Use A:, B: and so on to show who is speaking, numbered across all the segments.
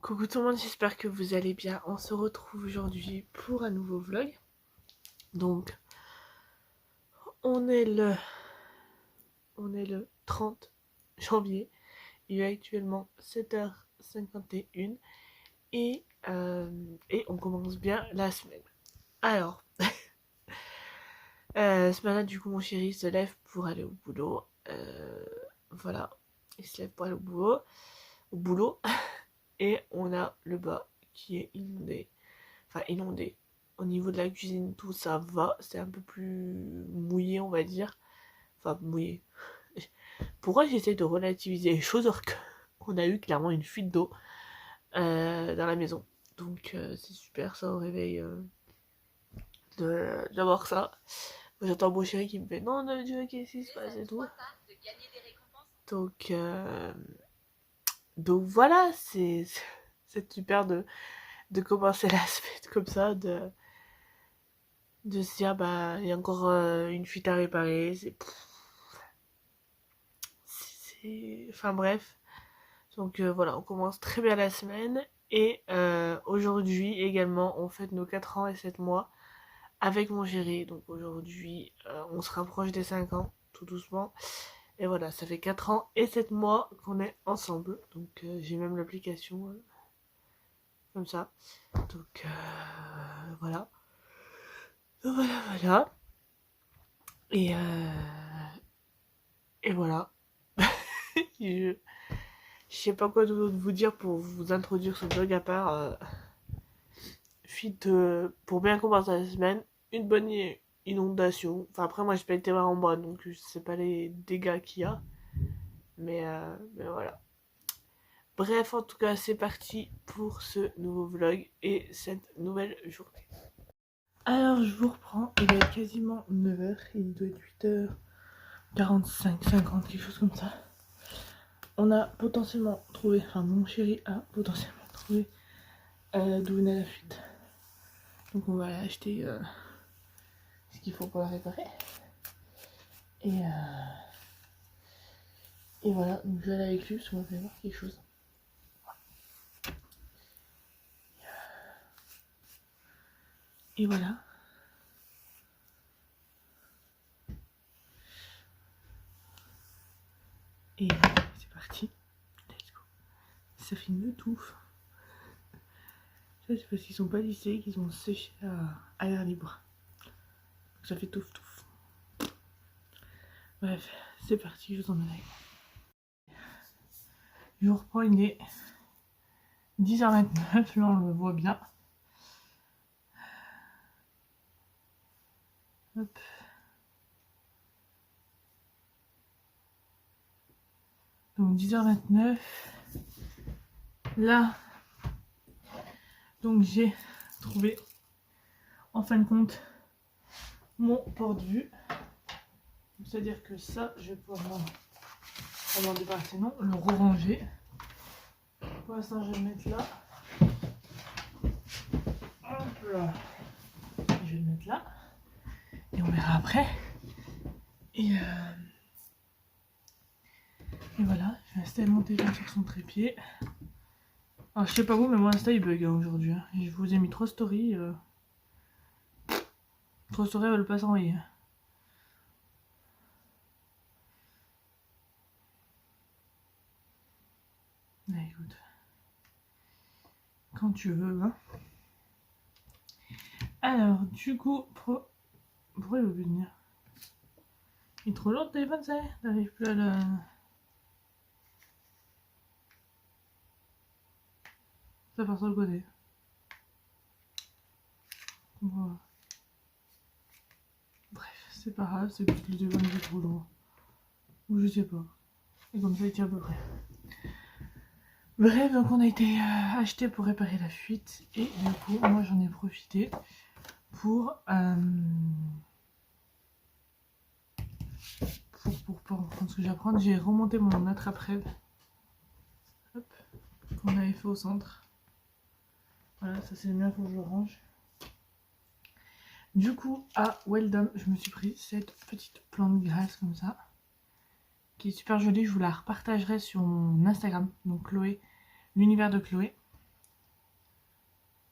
A: Coucou tout le monde, j'espère que vous allez bien. On se retrouve aujourd'hui pour un nouveau vlog. Donc, on est le 30 janvier. Il est actuellement 7h51 et on commence bien la semaine. Alors, ce matin, du coup, mon chéri se lève pour aller au boulot. Voilà, il se lève pour aller au boulot. Et on a le bas qui est inondé. Enfin, inondé. Au niveau de la cuisine, tout ça va. C'est un peu plus mouillé, on va dire. Enfin, mouillé. Pourquoi j'essaie de relativiser les choses alors qu'on a eu clairement une fuite d'eau dans la maison. Donc, c'est super, ça, au réveil d'avoir ça. J'entends mon chéri qui me fait non, Dieu, qu'est-ce qui se passe et tout. Donc voilà, c'est super de commencer la semaine comme ça, de se dire bah il y a encore une fuite à réparer, enfin bref. Donc voilà, on commence très bien la semaine et aujourd'hui également on fête nos 4 ans et 7 mois avec mon chéri. Donc aujourd'hui on se rapproche des 5 ans tout doucement. Et voilà, ça fait 4 ans et 7 mois qu'on est ensemble. Donc j'ai même l'application comme ça. Donc voilà. Voilà. Et voilà. je, je sais pas quoi d'autre vous dire pour vous introduire ce vlog à part fuite pour bien commencer la semaine, une bonne inondation. Enfin après moi j'ai pas été voir en bas donc je sais pas les dégâts qu'il y a. Mais voilà. Bref, en tout cas, c'est parti pour ce nouveau vlog et cette nouvelle journée. Alors, je vous reprends. Il est quasiment 9h. Il doit être 8h45, 50, quelque chose comme ça. On a potentiellement trouvé, enfin, mon chéri a potentiellement trouvé d'où venait la fuite. Donc, on va aller acheter ce qu'il faut pour la réparer. Et voilà, donc je vais aller avec lui parce qu'on va faire voir quelque chose. Et voilà. Et c'est parti. Let's go. Ça fait une touffe. Ça c'est parce qu'ils sont pas lissés, qu'ils ont séché à l'air libre. Donc ça fait touffe touffe. Bref, c'est parti, je vous emmène avec moi. Je vous reprends, il est 10h29, là on le voit bien. Hop. Donc 10h29. Là, donc j'ai trouvé en fin de compte mon porte-vue. C'est-à-dire que ça, je vais pouvoir m'en débarrasser, non, le ranger. Pour l'instant, je vais le mettre là. Hop là. Je vais le mettre là. Et on verra après. Et voilà, je vais installer mon téléphone sur son trépied. Alors je sais pas vous, mais mon Insta il bug aujourd'hui. Hein. Je vous ai mis 3 stories. 3 stories, elles veulent pas s'envoyer. Allez, écoute. Quand tu veux, hein. Alors, du coup, pourquoi il veut plus venir? Il est trop lourd le téléphone, ça y est. T'arrives plus à le... Ça part sur le côté. Voilà. Bref, c'est pas grave, c'est parce que le téléphone est trop lourd. Ou je sais pas. Et comme ça, il tient à peu près. Bref, donc on a été acheté pour réparer la fuite. Et du coup, moi j'en ai profité pour prendre ce que j'ai à prendre. J'ai remonté mon attrape-rêve. Hop, qu'on avait fait au centre. Voilà, ça c'est le mien, faut que je le range. Du coup, à Weldom, je me suis pris cette petite plante grasse comme ça. qui est super jolie. Je vous la repartagerai sur mon Instagram. Donc Chloé, l'univers de Chloé.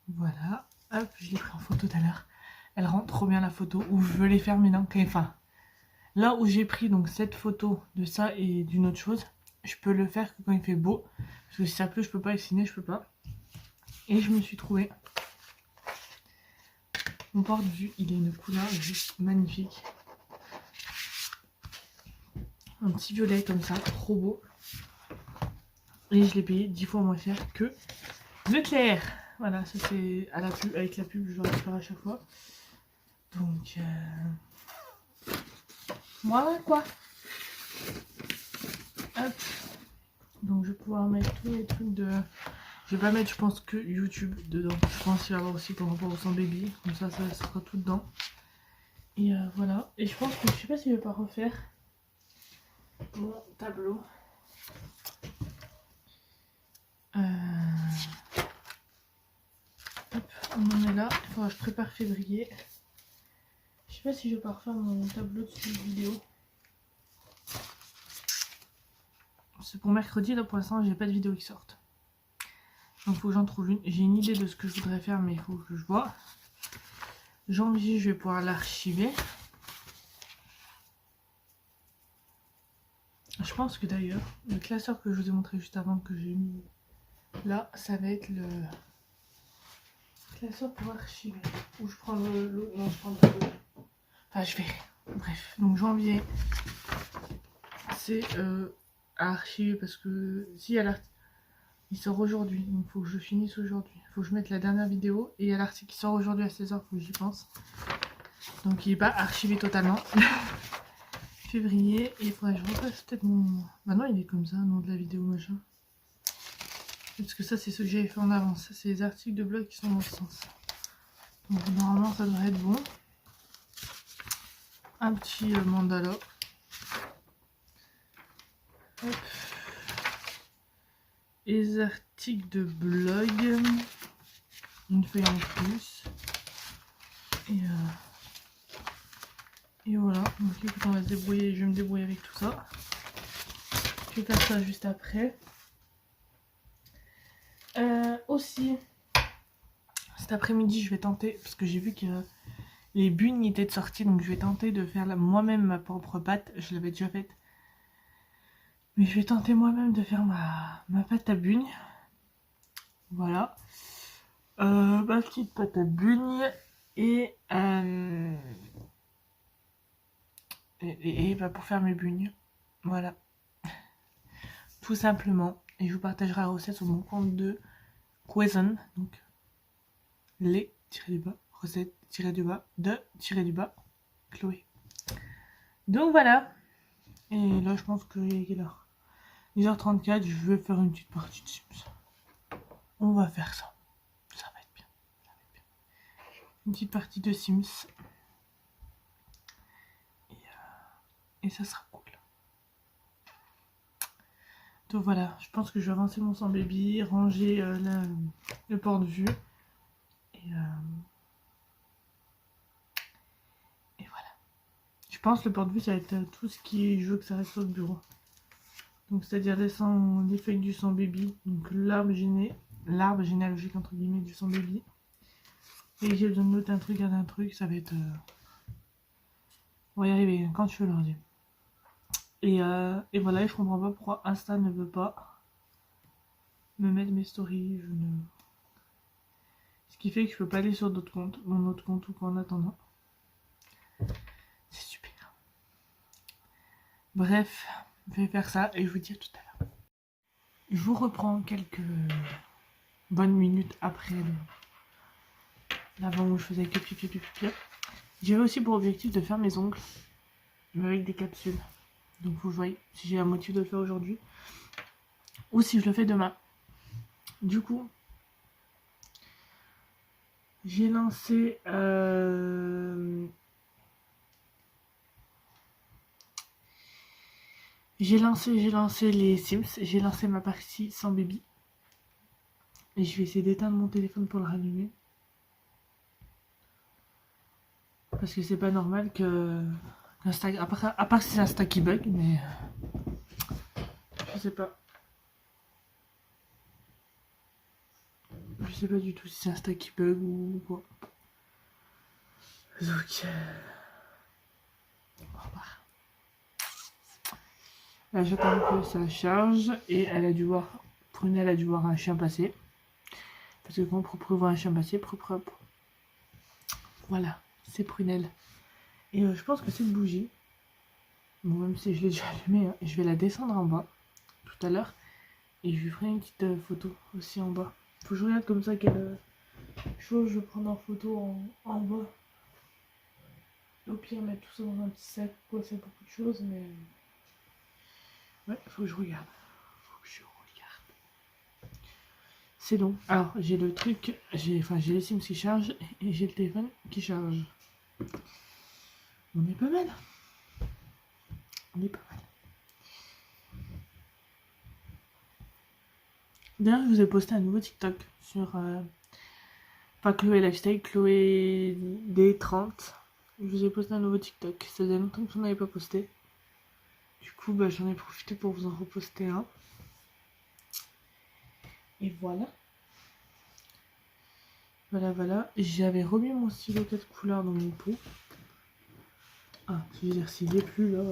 A: Voilà. Hop, je l'ai pris en photo tout à l'heure. Elle rend trop bien la photo. Ou je veux les faire maintenant. Enfin, là où j'ai pris donc cette photo de ça et d'une autre chose, je peux le faire que quand il fait beau. Parce que si ça pleut, je peux pas dessiner, je peux pas. Et je me suis trouvé mon porte-vue. Il a une couleur juste magnifique. Un petit violet comme ça, trop beau. Et je l'ai payé 10 fois moins cher que Leclerc. Voilà, ça c'est à la pub, avec la pub, je le récupère à chaque fois. Donc, voilà quoi. Hop. Donc je vais pouvoir mettre tous les trucs de... Je vais pas mettre, je pense, que YouTube dedans. Je pense qu'il va y avoir aussi par rapport au sang baby. Comme ça sera tout dedans. Et voilà. Et je pense que je sais pas si je vais pas refaire mon tableau. Hop, on en est là. Il faudra que je prépare février. Je sais pas si je vais pas refaire mon tableau de suivi vidéo. C'est pour mercredi, là pour l'instant j'ai pas de vidéo qui sortent. Donc il faut que j'en trouve une. J'ai une idée de ce que je voudrais faire, mais il faut que je vois. Janvier, je vais pouvoir l'archiver. Je pense que d'ailleurs, le classeur que je vous ai montré juste avant, que j'ai mis là, ça va être le classeur pour archiver. Ou je prends le non, je prends le tableau. Enfin, je vais. Bref, donc janvier, c'est à archiver parce que si à l'article, il sort aujourd'hui, donc il faut que je finisse aujourd'hui. Il faut que je mette la dernière vidéo et à l'article qui sort aujourd'hui à 16h, il faut que j'y pense. Donc il n'est pas archivé totalement. Février, et il faudrait que je repasse peut-être mon... Bah non, il est comme ça, nom de la vidéo, machin. Parce que ça, c'est ce que j'avais fait en avance. Ça, c'est les articles de blog qui sont dans ce sens. Donc normalement, ça devrait être bon. Un petit mandala. Hop. Les articles de blog. Une feuille en plus. Et voilà. Donc écoute, on va se débrouiller. Je vais me débrouiller avec tout ça. Je vais faire ça juste après. Aussi, cet après-midi, je vais tenter, parce que j'ai vu que les bugnes étaient de sortie, donc je vais tenter de faire moi-même ma propre pâte. Je l'avais déjà faite. Mais je vais tenter moi-même de faire ma pâte à bugnes. Voilà. Ma petite pâte à bugnes. Et bah, pour faire mes bugnes. Voilà. Tout simplement. Et je vous partagerai la recette sur mon compte de Cuisine. Donc, les-du-bas, recette-du-bas, de-du-bas, Chloé. Donc voilà. Et là, je pense que il est quelle heure? 10h34, je vais faire une petite partie de Sims. On va faire ça. Ça va être bien. Ça va être bien. Une petite partie de Sims. Et ça sera cool. Donc voilà, je pense que je vais avancer mon sang baby, ranger le porte-vue. Et voilà. Je pense que le porte-vue, ça va être tout ce qui est je veux que ça reste sur le bureau. Donc c'est-à-dire les feuilles du sang baby, donc l'arbre généalogique entre guillemets du sang baby. Et j'ai besoin de noter un truc, ça va être... On va y arriver quand tu veux le dire. Et voilà, je comprends pas pourquoi Insta ne veut pas me mettre mes stories. Ce qui fait que je peux pas aller sur d'autres comptes, mon autre compte ou quoi en attendant. C'est super. Bref, je vais faire ça et je vous dis à tout à l'heure. Je vous reprends quelques bonnes minutes après l'avant où je faisais que pipi. J'avais aussi pour objectif de faire mes ongles, mais avec des capsules. Donc vous voyez si j'ai un motif de le faire aujourd'hui ou si je le fais demain. Du coup, j'ai lancé j'ai lancé les Sims, j'ai lancé ma partie sans baby. Et je vais essayer d'éteindre mon téléphone pour le rallumer. Parce que c'est pas normal que à part si c'est Insta qui bug, mais sais pas. Je sais pas du tout si c'est Insta qui bug ou quoi. Donc, au revoir. Là, j'attends que ça charge et elle a dû voir, Prunelle a dû voir un chien passer. Parce que quand Propre voit un chien passer, Propre. Voilà, c'est Prunelle. Et je pense que c'est une bougie. Bon, même si je l'ai déjà allumée, hein, je vais la descendre en bas tout à l'heure. Et je lui ferai une petite photo aussi en bas. Faut que je regarde comme ça quelle chose je vais prendre en photo en bas. Au pire, mettre tout ça dans un petit sac, quoi, c'est beaucoup de choses, mais. Ouais, faut que je regarde. C'est long. Alors, j'ai le truc, j'ai les Sims qui chargent et j'ai le téléphone qui charge. On est pas mal. On est pas mal. D'ailleurs, je vous ai posté un nouveau TikTok sur. Pas Chloé Lifestyle, Chloé D30. Je vous ai posté un nouveau TikTok. Ça faisait longtemps que j'en avais pas posté. Du coup, bah, j'en ai profité pour vous en reposter un. Et voilà. Voilà. J'avais remis mon stylo 4 couleurs dans mon pot. Ah, je veux dire, s'il est plus là,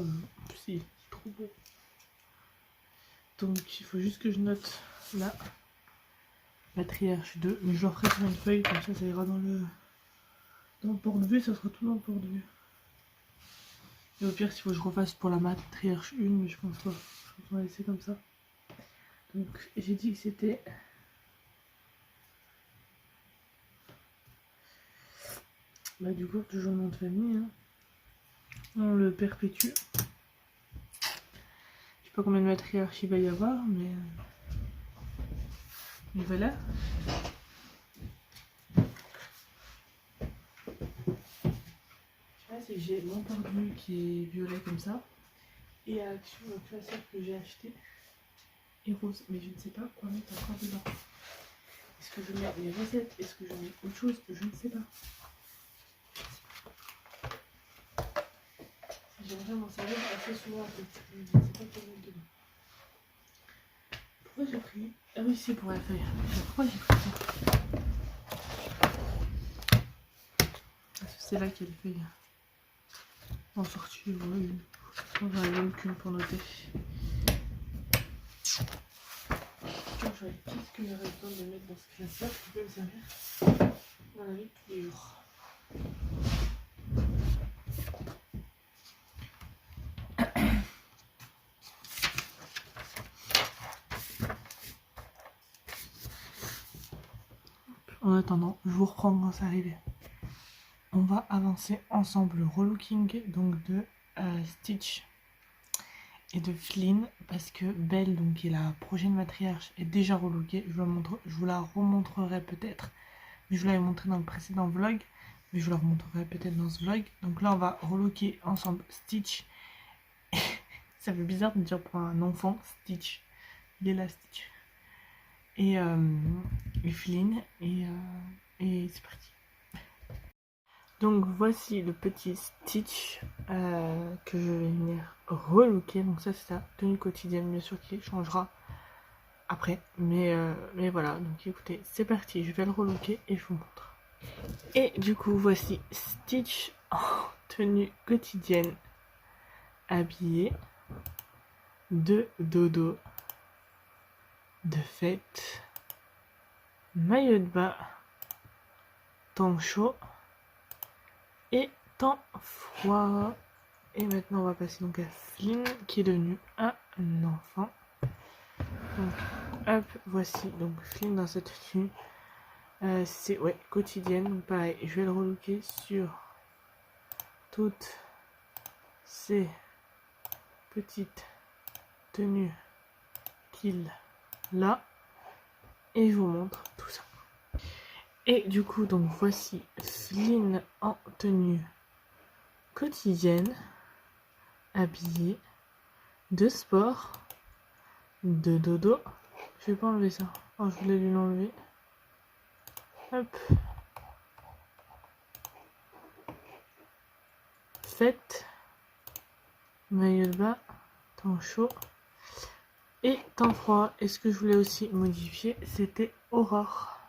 A: si, c'est trop beau. Donc, il faut juste que je note la matriarche 2. Mais je le ferai sur une feuille, comme ça ira dans le porte-vue, ça sera tout dans le porte-vue. Et au pire, s'il faut que je refasse pour la matriarche 1, mais je pense pas. Je pense qu'on va laisser comme ça. Donc, j'ai dit que c'était. Bah, du coup, toujours le nom de famille. Hein. On le perpétue. Je sais pas combien de matriarches il va y avoir, mais voilà. C'est que j'ai mon porte-vue qui est violet comme ça. Et à Action, le classeur que j'ai acheté est rose. Mais je ne sais pas quoi mettre encore dedans. Est-ce que je mets les recettes? Est-ce que je mets autre chose? Je ne sais pas. J'aimerais m'en servir assez souvent en fait. Je ne sais pas quoi mettre dedans. Pourquoi j'ai pris? Ah oui, c'est pour la feuille. Pourquoi j'ai pris ça? Parce que c'est là qu'il y a les feuilles. En sortie, voilà. J'en ai même qu'une pour noter. Qu'est-ce que j'aurais besoin de mettre dans ce classeur qui peut me servir dans la vie de tous les jours? En attendant, je vous reprends quand ça arrive. On va avancer ensemble le relooking donc de Stitch et de Flynn parce que Belle, donc qui est la prochaine matriarche, est déjà relookée. Je vous la remontrerai peut-être, mais je vous l'avais montré dans le précédent vlog, mais je vous la remontrerai peut-être dans ce vlog. Donc là, on va relooker ensemble Stitch. Ça fait bizarre de dire pour un enfant Stitch. Il est là, Stitch. Et Flynn et c'est parti. Donc voici le petit Stitch que je vais venir relooker. Donc ça c'est sa tenue quotidienne, bien sûr, qui changera après. Mais voilà, donc écoutez, c'est parti, je vais le relooker et je vous montre. Et du coup voici Stitch en tenue quotidienne, habillé de dodo, de fête, maillot de bain, temps chaud et temps froid. Et maintenant on va passer donc à Flynn qui est devenu un enfant. Donc hop, voici donc Flynn dans cette tenue. C'est quotidienne, donc pareil, je vais le relooker sur toutes ces petites tenues qu'il a et je vous montre tout ça. Et du coup donc voici Flynn en tenue quotidienne, habillé de sport, de dodo. Je vais pas enlever ça. Oh, je voulais lui l'enlever. Hop. Fête. Maillot de bain. Temps chaud. Et temps froid, et ce que je voulais aussi modifier, c'était Aurore.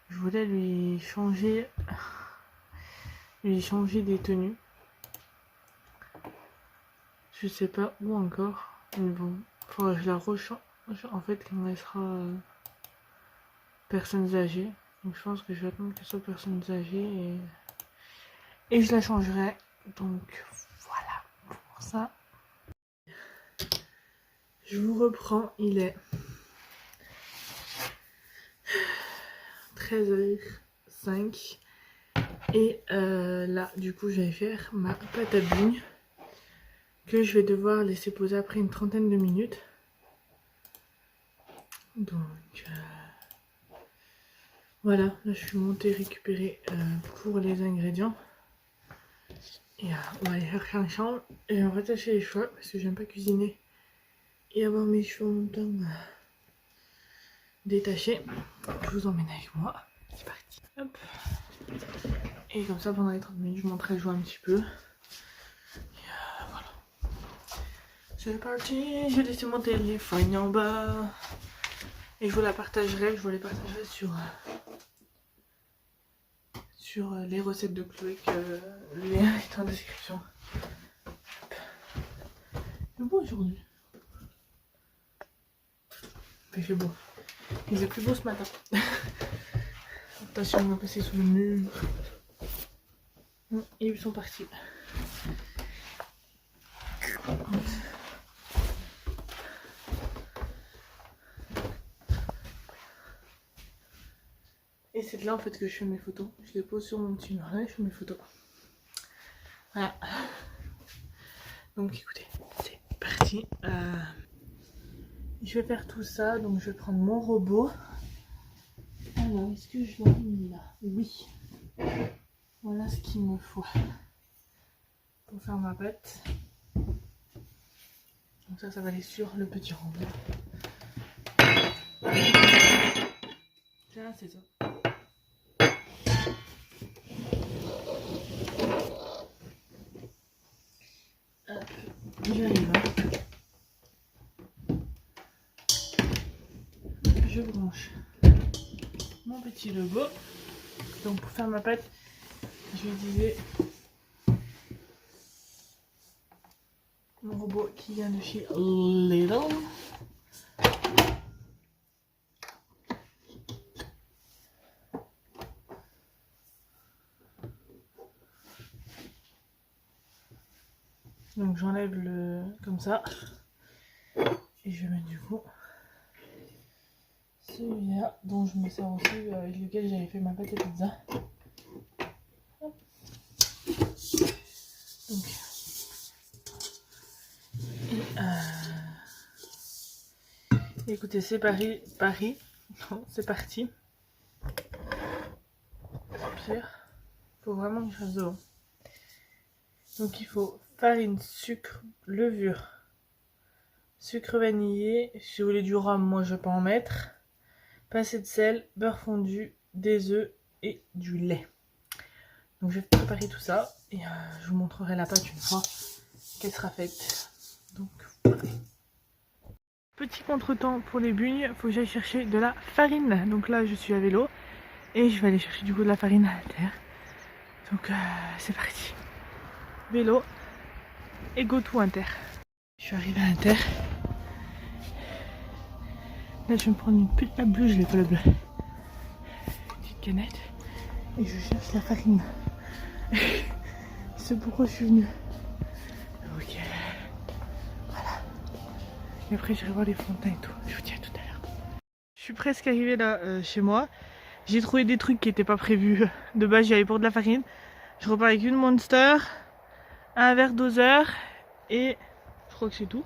A: Je voulais lui changer des tenues. Je sais pas où encore, mais bon, faudra que je la rechange en fait quand elle sera personnes âgées. Donc je pense que je vais attendre qu'elle soit personnes âgées et je la changerai. Donc voilà pour ça. Je vous reprends, il est 13h05 et là du coup je vais faire ma pâte à bugnes que je vais devoir laisser poser après une trentaine de minutes. Donc voilà, là je suis montée récupérer pour les ingrédients. Et on va aller chercher un chambre et on va attacher les cheveux parce que j'aime pas cuisiner et avoir mes cheveux en même temps détachés. Je vous emmène avec moi. C'est parti. Hop. Et comme ça pendant les 30 minutes je monterai jouer un petit peu. Et voilà. C'est parti. Je vais laisser mon téléphone en bas. Et je vous la partagerai. Je vous les partagerai sur les recettes de Chloé que le lien est en description. C'est beau aujourd'hui. Il fait beau. Il faisait plus beau ce matin. Attention, on va passer sous le mur. Et ils sont partis. Et c'est de là en fait que je fais mes photos. Je les pose sur mon petit mur là et je fais mes photos. Voilà. Donc écoutez, c'est parti. Je vais faire tout ça. Donc je vais prendre mon robot. Alors, est-ce que je l'ai mis là? Oui. Voilà ce qu'il me faut pour faire ma pâte. Donc ça va aller sur le petit robot. Tiens, c'est ça. Hop, j'arrive. Je branche mon petit logo. Donc pour faire ma pâte, je disais mon robot qui vient de chez Lidl. Donc j'enlève le comme ça et je mets du coup celui-là dont je me sers aussi avec lequel j'avais fait ma pâte à pizza. Hop. Donc écoutez, c'est Paris, non, c'est parti. Pire, faut vraiment que je fasse de bon. Donc il faut farine, sucre, levure, sucre vanillé. Si vous voulez du rhum, moi je peux en mettre. Pincée de sel, beurre fondu, des œufs et du lait. Donc je vais préparer tout ça et je vous montrerai la pâte une fois qu'elle sera faite. Donc voilà. Petit contretemps pour les bugnes, il faut que j'aille chercher de la farine. Donc là je suis à vélo et je vais aller chercher du coup de la farine à terre. Donc c'est parti. Vélo et go to Inter. Je suis arrivée à Inter. Là je vais me prendre une petite nappe bleue, je l'ai pas la bleue. Petite canette. Et je cherche la farine. C'est pourquoi je suis venue. Ok. Voilà. Et après j'irai voir les fontains et tout. Je vous dis à tout à l'heure. Je suis presque arrivée là chez moi. J'ai trouvé des trucs qui n'étaient pas prévus. De base j'y allais pour de la farine. Je repars avec une Monster, un verre doseur et je crois que c'est tout.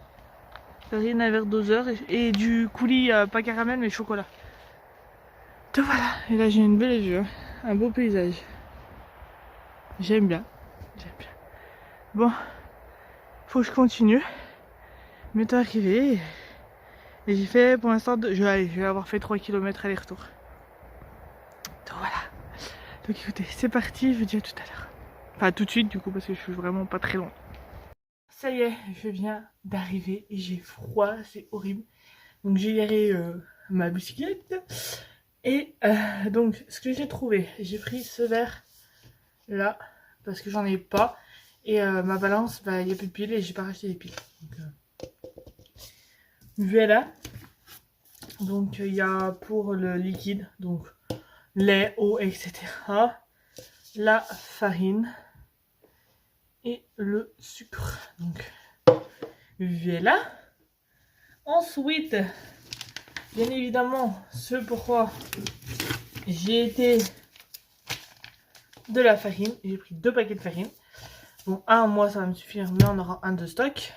A: Farine, un verre doseur et du coulis pas caramel mais chocolat. Donc voilà. Et là j'ai une belle vue, hein. Un beau paysage. J'aime bien. J'aime bien. Bon, faut que je continue. Bientôt arrivé. Et j'ai fait pour l'instant, je vais avoir fait 3 km aller-retour. Donc voilà. Donc écoutez, c'est parti, je vous dis à tout à l'heure. Enfin tout de suite du coup parce que je suis vraiment pas très loin. Ça y est, je viens d'arriver et j'ai froid, c'est horrible. Donc j'ai garé ma bicyclette. Et donc ce que j'ai trouvé, j'ai pris ce verre là parce que j'en ai pas. Et ma balance, bah il n'y a plus de piles et j'ai pas racheté des piles. Donc, voilà. Donc il y a pour le liquide, donc lait, eau, etc. La farine et le sucre. Donc voilà. Ensuite, bien évidemment, ce pourquoi j'ai été de la farine. J'ai pris 2 paquets de farine. Bon, un mois ça va me suffire, mais on aura un de stock.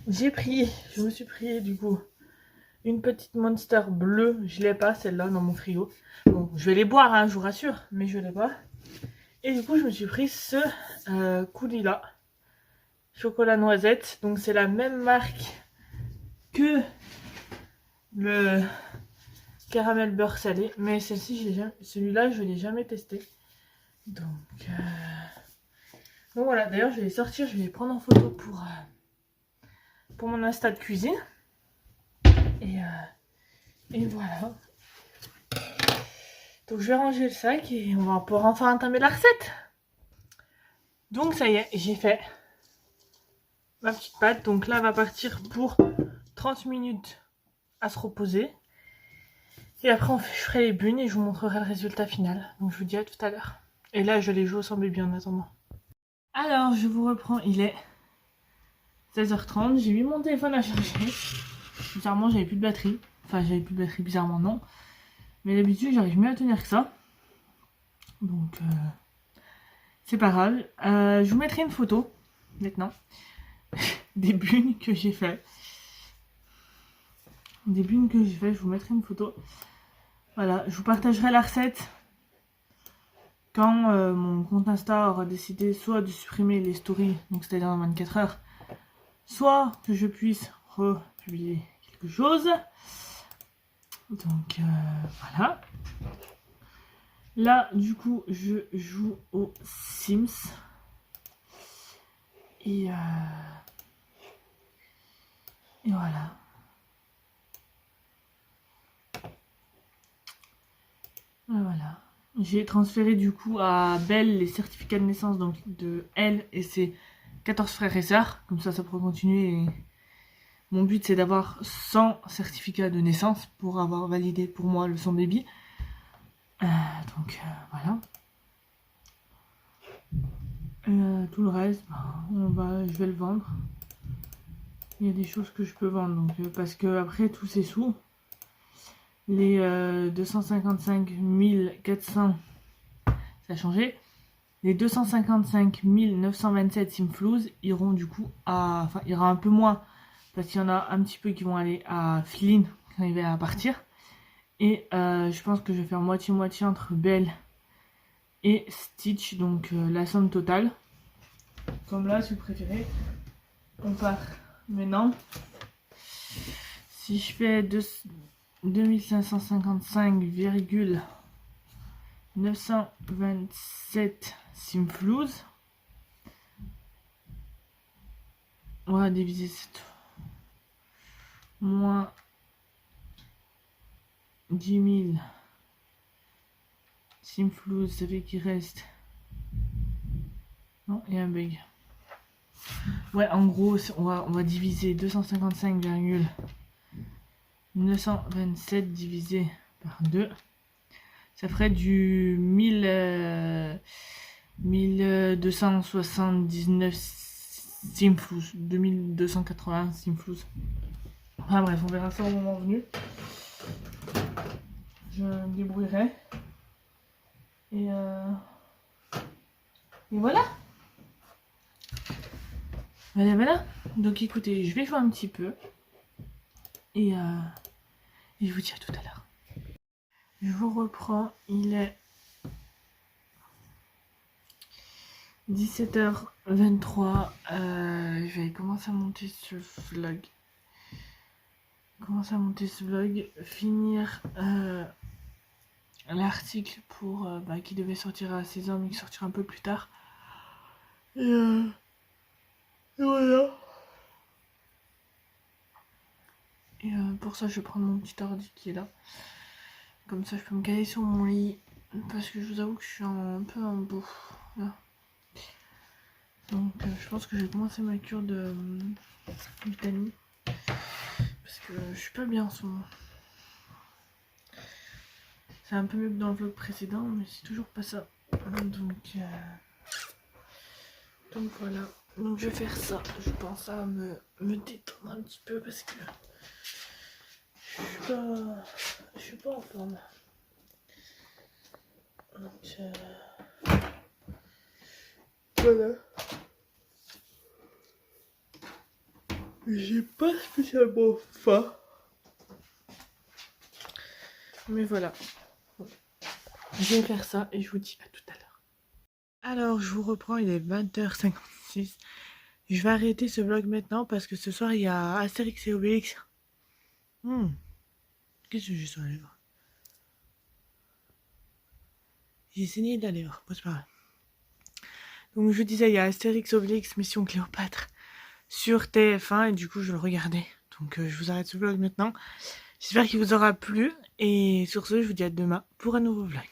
A: Je me suis pris du coup une petite Monster bleue. Je l'ai pas celle-là dans mon frigo. Bon, je vais les boire, hein, je vous rassure, mais je l'ai pas. Et du coup, je me suis pris ce coulis là, chocolat noisette. Donc c'est la même marque que le caramel beurre salé, mais celui-là je l'ai jamais testé. Donc voilà, d'ailleurs je vais les sortir, je vais les prendre en photo pour mon Insta de cuisine. Et voilà. Donc je vais ranger le sac et on va pouvoir enfin entamer la recette. Donc ça y est, j'ai fait ma petite pâte. Donc là elle va partir pour 30 minutes à se reposer. Et après je ferai les buns et je vous montrerai le résultat final. Donc je vous dis à tout à l'heure. Et là je les joue sans bébé en attendant. Alors je vous reprends, il est 16h30. J'ai mis mon téléphone à charger. Bizarrement j'avais plus de batterie. Enfin j'avais plus de batterie, bizarrement non. Mais d'habitude j'arrive mieux à tenir que ça. Donc c'est pas grave. Je vous mettrai une photo maintenant des buns que j'ai fait. Je vous mettrai une photo. Voilà, je vous partagerai la recette quand mon compte Insta aura décidé soit de supprimer les stories, donc c'est-à-dire dans 24 heures, soit que je puisse republier quelque chose. Donc voilà. Là, du coup, je joue aux Sims. Et voilà. Voilà. J'ai transféré du coup à Belle les certificats de naissance donc de elle et ses 14 frères et sœurs. Comme ça pourrait continuer. Et mon but c'est d'avoir 100 certificats de naissance pour avoir validé pour moi le son baby. Donc voilà. Tout le reste, je vais le vendre. Il y a des choses que je peux vendre donc parce que après tous ces sous, les 255 400, ça a changé. Les 255 927 Simflouz iront du coup à... Enfin, il y aura un peu moins, parce qu'il y en a un petit peu qui vont aller à Flynn quand il va partir. Et je pense que je vais faire moitié-moitié entre Belle et Stitch, donc la somme totale. Comme là, si vous préférez, on part maintenant. Si je fais 2555,927 Simflouz, on va diviser 7 moins 10 000 Simflouz, ça fait qu'il reste... Non, il y a un bug. Ouais, en gros, on va diviser 255,927 divisé par 2. Ça ferait du 1279 Simflouz. 2280 Simflouz. Enfin bref, on verra ça au moment venu. Je me débrouillerai. Et voilà. Voilà. Donc écoutez, je vais jouer un petit peu. Et je vous dis à tout à l'heure. Je vous reprends. Il est 17h23. Je vais commencer à monter ce vlog. Finir l'article pour qui devait sortir à 16h mais qui sortira un peu plus tard. Et voilà. Et pour ça, je vais prendre mon petit ordi qui est là. Comme ça, je peux me caler sur mon lit. Parce que je vous avoue que je suis un peu en bout. Là. Donc, je pense que je vais commencer ma cure de vitamine. Parce que je suis pas bien en ce moment. C'est un peu mieux que dans le vlog précédent, mais c'est toujours pas ça. Donc voilà. Donc je vais faire ça. Je pense à me détendre un petit peu parce que je suis pas en forme. Donc voilà. J'ai pas spécialement faim. Mais voilà. Je vais faire ça et je vous dis à tout à l'heure. Alors je vous reprends, il est 20h56. Je vais arrêter ce vlog maintenant parce que ce soir il y a Astérix et Obélix. Qu'est-ce que j'ai sur la lèvre? J'ai saigné de la lèvre, bon, c'est pas grave. Donc je vous disais, il y a Astérix Obélix Mission Cléopâtre sur TF1 et du coup je le regardais. Donc je vous arrête ce vlog maintenant. J'espère qu'il vous aura plu et sur ce je vous dis à demain pour un nouveau vlog.